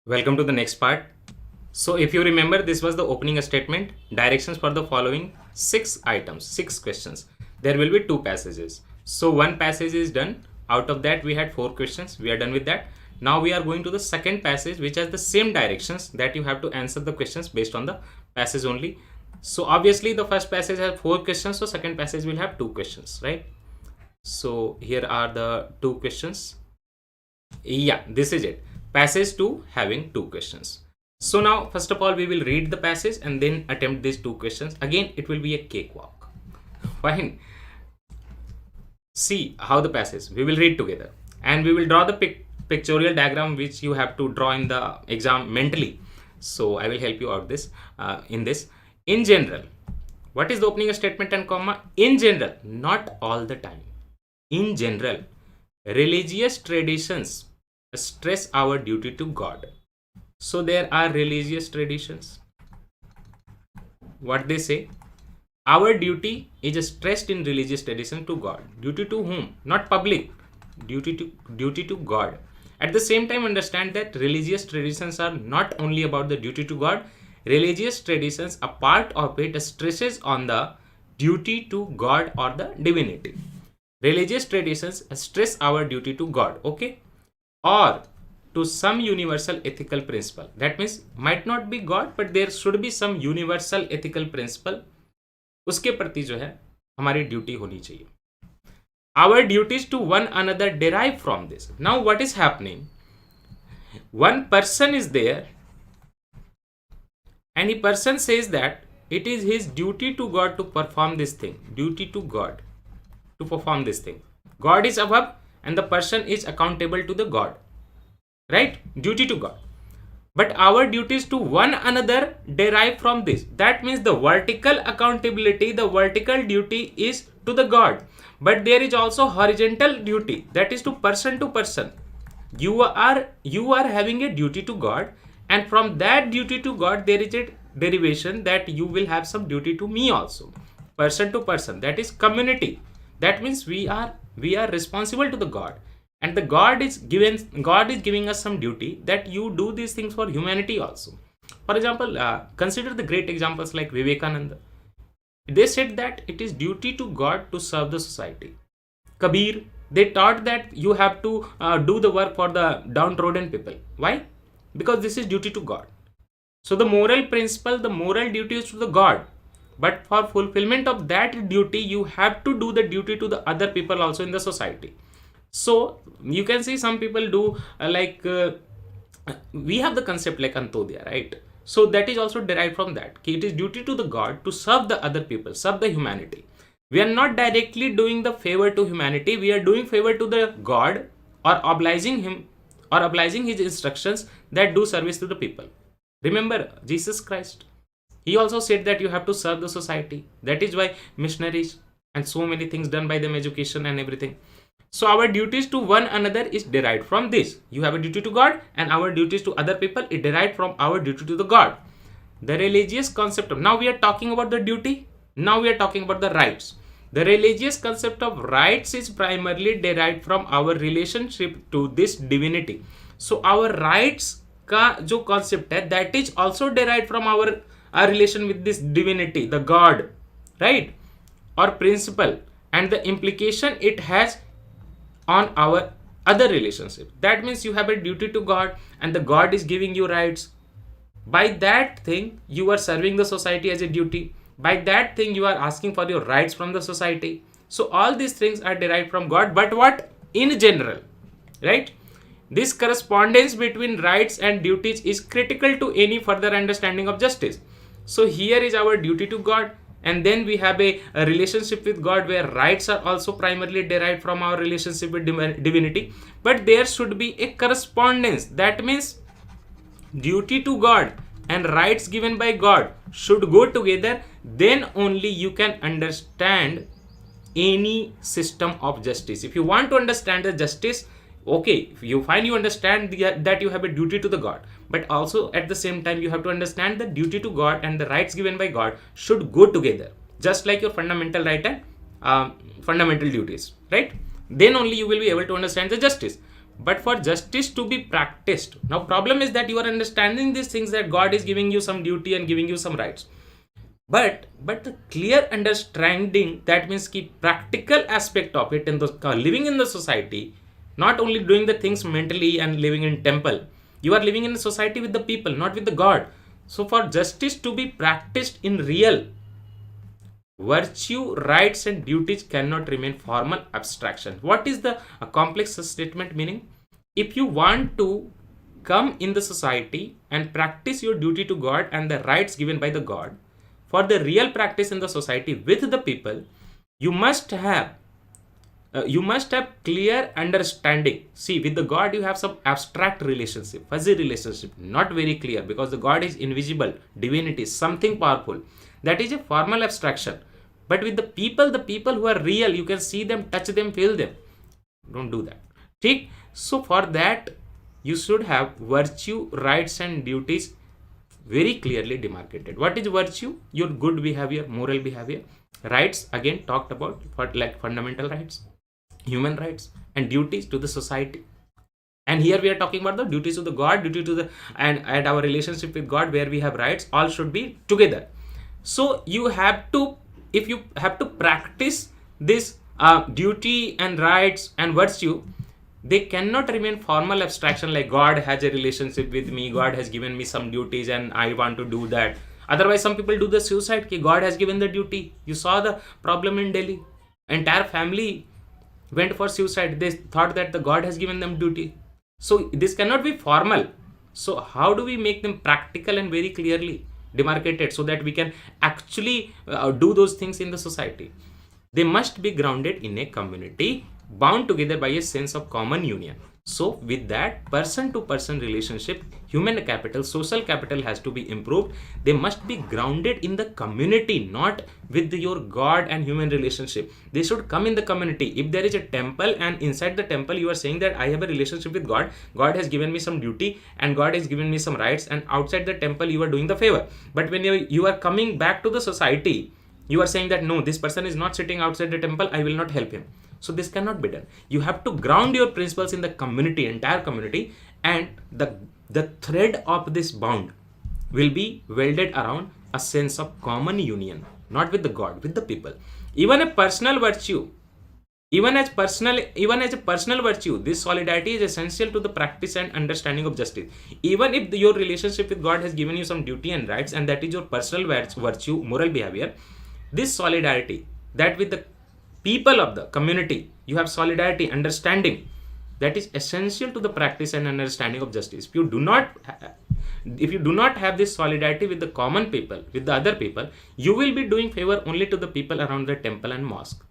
Welcome to the next part. So, if you remember, this was the opening statement, directions for the following 6 items, 6 questions. There will be 2 passages. So, one passage is done. Out of that, we had 4 questions. We are done with that. Now, we are going to the second passage, which has the same directions that you have to answer the questions based on the passage only. So, obviously, the first passage has 4 questions. So, second passage will have 2 questions, right? So, here are the 2 questions. Yeah, this is it. Passage 2 having 2 questions. So now first of all we will read the passage and then attempt these 2 questions. Again it will be a cakewalk. Fine. See how the passage we will read together and we will draw the pictorial diagram which you have to draw in the exam mentally. So I will help you out this in this. In general, what is the opening statement and comma? In general, not all the time. In general, religious traditions stress our duty to God. So there are religious traditions. What they say? Our duty is stressed in religious tradition to God. Duty to whom? Not public. Duty to God. At the same time, understand that religious traditions are not only about the duty to God. Religious traditions, a part of it, stresses on the duty to God or the divinity. Religious traditions stress our duty to God, okay, or to some universal ethical principle. That means might not be God, but there should be some universal ethical principle. उसके प्रति जो है हमारी duty होनी चाहिए. Our duties to one another derive from this. Now what is happening? One person is there and a person says that it is his duty to God to perform this thing. Duty to God to perform this thing. God is above and the person is accountable to the God. Right? Duty to God. But our duties to one another derive from this. That means the vertical accountability, the vertical duty is to the God. But there is also horizontal duty, that is to person. You are having a duty to God, and from that duty to God there is a derivation that you will have some duty to me also. Person to person, that is community. That means we are responsible to the God. And the God is giving us some duty that you do these things for humanity also. For example, consider the great examples like Vivekananda. They said that it is duty to God to serve the society. Kabir, they taught that you have to do the work for the downtrodden people. Why? Because this is duty to God. So the moral principle, the moral duty is to the God. But for fulfillment of that duty, you have to do the duty to the other people also in the society. So you can see some people do we have the concept like Antodaya, right? So that is also derived from that. It is duty to the God to serve the other people, serve the humanity. We are not directly doing the favor to humanity. We are doing favor to the God or obliging him or obliging his instructions that do service to the people. Remember Jesus Christ. He also said that you have to serve the society. That is why missionaries and so many things done by them, education and everything. So our duties to one another is derived from this. You have a duty to God and our duties to other people is derived from our duty to the God. The religious concept of, now we are talking about the duty, now we are talking about the rights. The religious concept of rights is primarily derived from our relationship to this divinity. So our rights का जो concept है, that is also derived from our relation with this divinity, the God, right? Or principle, and the implication it has on our other relationship. That means you have a duty to God and the God is giving you rights. By that thing you are serving the society as a duty. By that thing you are asking for your rights from the society. So all these things are derived from God, but what? In general, right? This correspondence between rights and duties is critical to any further understanding of justice. So here is our duty to God, and then we have a relationship with God where rights are also primarily derived from our relationship with divinity. But there should be a correspondence. That means duty to God and rights given by God should go together. Then only you can understand any system of justice. If you want to understand the justice, okay, you understand that you have a duty to the God, but also at the same time you have to understand the duty to God and the rights given by God should go together, just like your fundamental right and fundamental duties, right? Then only you will be able to understand the justice. but for justice to be practiced. Now problem is that you are understanding these things, that God is giving you some duty and giving you some rights, but the clear understanding, that means ki practical aspect of it in the living in the society, not only doing the things mentally and living in temple, you are living in a society with the people, not with the God. So for justice to be practiced in real, virtue, rights and duties cannot remain formal abstraction. What is the complex statement meaning? If you want to come in the society and practice your duty to God and the rights given by the God, for the real practice in the society with the people, you must have clear understanding. See, with the God you have some abstract relationship, fuzzy relationship, not very clear, because the God is invisible, divinity, something powerful, that is a formal abstraction. But with the people who are real, you can see them, touch them, feel them. Don't do that. Okay? So for that you should have virtue, rights and duties very clearly demarcated. What is virtue? Your good behavior, moral behavior. Rights, again talked about, for like fundamental rights, human rights, and duties to the society. And here we are talking about the duties to the God, duty to the and our relationship with God, where we have rights, all should be together. So you have to, if you have to practice this duty and rights and virtue, they cannot remain formal abstraction like God has a relationship with me, God has given me some duties and I want to do that. Otherwise some people do the suicide ki God has given the duty. You saw the problem in Delhi, entire family went for suicide. They thought that the God has given them duty. So this cannot be formal. So how do we make them practical and very clearly demarcated, so that we can actually do those things in the society? They must be grounded in a community, bound together by a sense of common union. So with that person to person relationship, human capital, social capital has to be improved. They must be grounded in the community, not with your God and human relationship. They should come in the community. If there is a temple and inside the temple you are saying that I have a relationship with God, God has given me some duty and God has given me some rights, and outside the temple you are doing the favor. But when you are coming back to the society, you are saying that no, this person is not sitting outside the temple, I will not help him. So this cannot be done. You have to ground your principles in the community, entire community, and the thread of this bond will be welded around a sense of common union, not with the God, with the people. Even a personal virtue, even as a personal virtue, this solidarity is essential to the practice and understanding of justice. Even if your relationship with God has given you some duty and rights, and that is your personal virtue, moral behavior, this solidarity, that with the people of the community you have solidarity, understanding, that is essential to the practice and understanding of justice. If you do not have this solidarity with the common people, with the other people, you will be doing favor only to the people around the temple and mosque.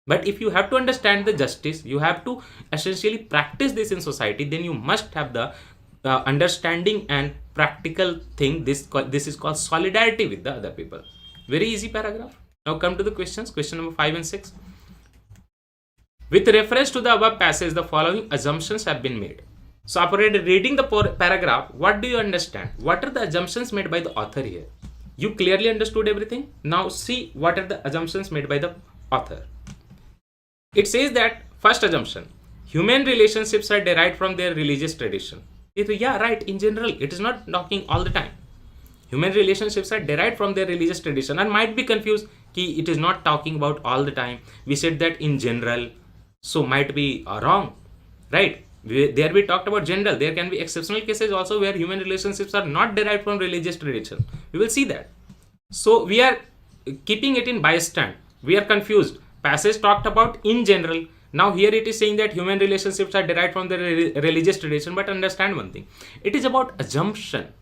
But if you have to understand the justice, you have to essentially practice this in society, then you must have the understanding and practical thing. This is called solidarity with the other people. Very easy paragraph. Now come to the questions. Question number 5 and 6. With reference to the above passage, the following assumptions have been made. So after reading the paragraph, what do you understand? What are the assumptions made by the author here? You clearly understood everything. Now see what are the assumptions made by the author. It says that first assumption, human relationships are derived from their religious tradition. Yeah, right. In general, it is not talking all the time. Human relationships are derived from their religious tradition, and might be confused कि it is not talking about all the time. We said that in general, so might be wrong, right? There we talked about general. There can be exceptional cases also where human relationships are not derived from religious tradition. We will see that. So we are keeping it in bystand. We are confused. Passage talked about in general. Now here it is saying that human relationships are derived from the religious tradition. But understand one thing. It is about assumption.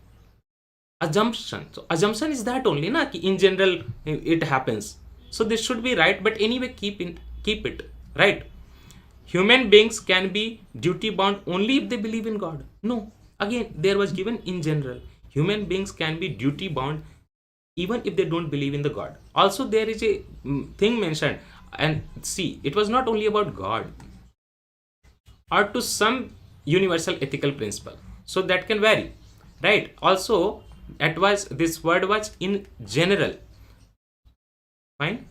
So assumption is that only na ki in general it happens. So this should be right, but anyway keep it right. Human beings can be duty bound only if they believe in God. No, again there was given in general. Human beings can be duty bound even if they don't believe in the God. Also there is a thing mentioned, and see, it was not only about God or to some universal ethical principle. So that can vary, right? Also this word was in general. Fine.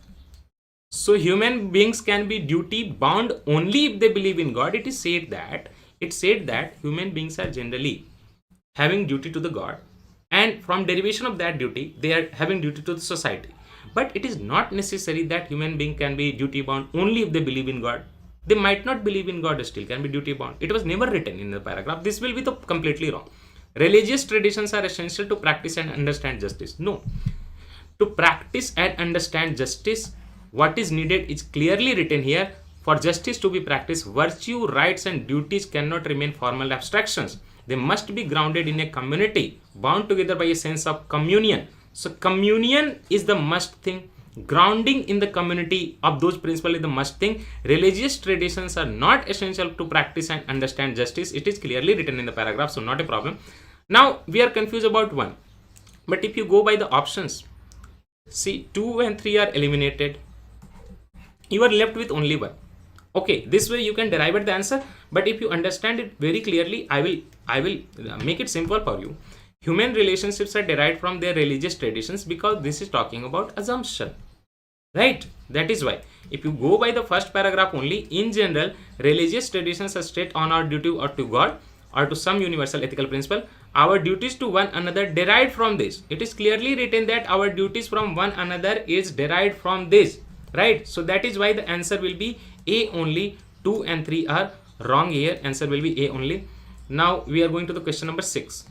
So human beings can be duty bound only if they believe in God. It is said that It said that human beings are generally having duty to the God, and from derivation of that duty, they are having duty to the society. But it is not necessary that human being can be duty bound only if they believe in God. They might not believe in God, still can be duty bound. It was never written in the paragraph. This will be completely wrong. Religious traditions are essential to practice and understand justice. No. To practice and understand justice, what is needed is clearly written here. For justice to be practiced, virtue, rights, and duties cannot remain formal abstractions. They must be grounded in a community, bound together by a sense of communion. So, communion is the must thing. Grounding in the community of those principles is the must thing. Religious traditions are not essential to practice and understand justice. It is clearly written in the paragraph, so not a problem. Now, we are confused about one. But if you go by the options, see, 2 and 3 are eliminated. You are left with only 1. Okay, this way you can derive the answer, but if you understand it very clearly, I will make it simple for you. Human relationships are derived from their religious traditions because this is talking about assumption, right? That is why if you go by the first paragraph only, in general, religious traditions are state on our duty or to God or to some universal ethical principle. Our duties to one another derived from this. It is clearly written that our duties from one another is derived from this, right? So that is why the answer will be A only. 2 and 3 are wrong here. Answer will be A only. Now we are going to the question number 6.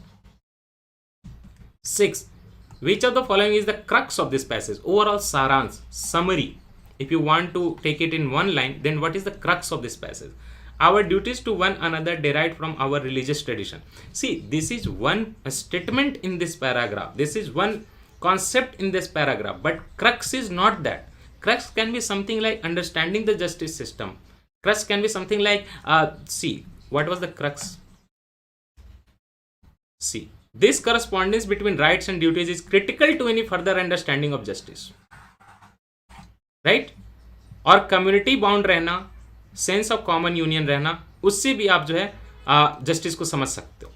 6. Which of the following is the crux of this passage? Overall saransh, summary. If you want to take it in one line, then what is the crux of this passage? Our duties to one another derived from our religious tradition. See, this is one statement in this paragraph. This is one concept in this paragraph. But crux is not that. Crux can be something like understanding the justice system. Crux can be something like, see, what was the crux? See, this correspondence between rights and duties is critical to any further understanding of justice. Right? और community bound रहना, sense of common union रहना, उससे भी आप जो है justice को समझ सकते हो.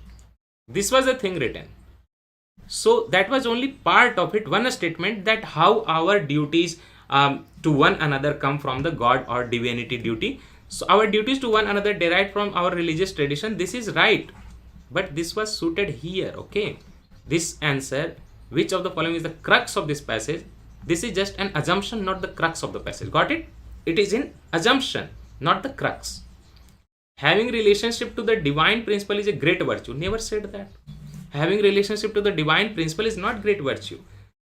This was a thing written. So that was only part of it, one statement that how our duties to one another come from the God or divinity duty. So our duties to one another derived from our religious tradition. This is right, but this was suited here. Okay, this answer, which of the following is the crux of this passage? This is just an assumption, not the crux of the passage. Got it? It is in assumption, not the crux. Having relationship to the divine principle is a great virtue. Never said that. Having relationship to the divine principle is not great virtue.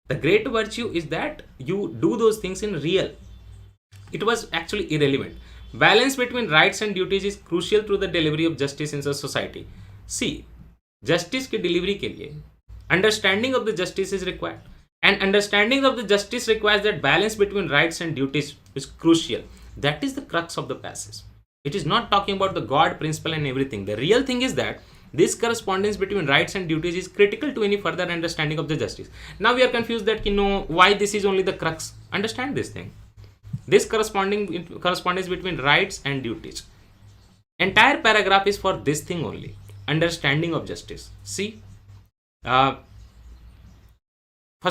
The great virtue is that you do those things in real. It was actually irrelevant. Balance between rights and duties is crucial through the delivery of justice in the society. See, justice की delivery के लिए understanding of the justice is required, and understanding of the justice requires that balance between rights and duties is crucial. That is the crux of the passage. It is not talking about the God principle and everything. The real thing is that this correspondence between rights and duties is critical to any further understanding of the justice. Now we are confused that why this is only the crux. Understand this thing. This correspondence between rights and duties. Entire paragraph is for this thing only. Understanding of justice. See, first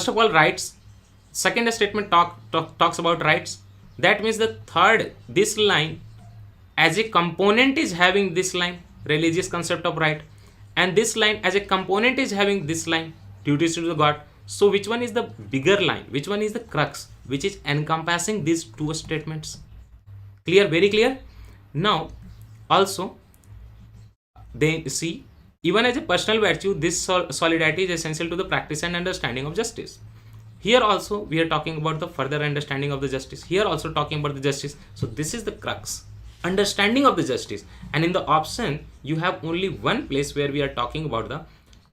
of all, rights. Second statement talks about rights. That means the third, this line as a component is having this line, religious concept of right, and this line as a component is having this line, duties to the God. So which one is the bigger line? Which one is the crux, which is encompassing these two statements? Clear? Very clear. Now also they see, even as a personal virtue, this solidarity is essential to the practice and understanding of justice. Here also we are talking about the further understanding of the justice. Here also talking about the justice. So this is the crux, understanding of the justice. And in the option you have only one place where we are talking about the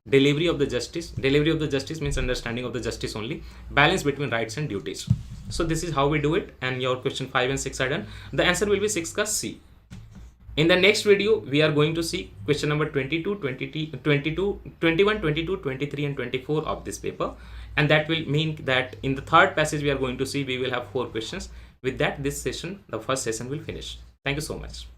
delivery of the justice. Delivery of the justice means understanding of the justice only. Balance between rights and duties. So this is how we do it, and your question 5 and 6 are done. The answer will be 6 ka C. In the next video we are going to see question number 22, 21, 22, 23 and 24 of this paper, and that will mean that in the third passage we are going to see we will have 4 questions. With that, this session, the first session, will finish. Thank you so much.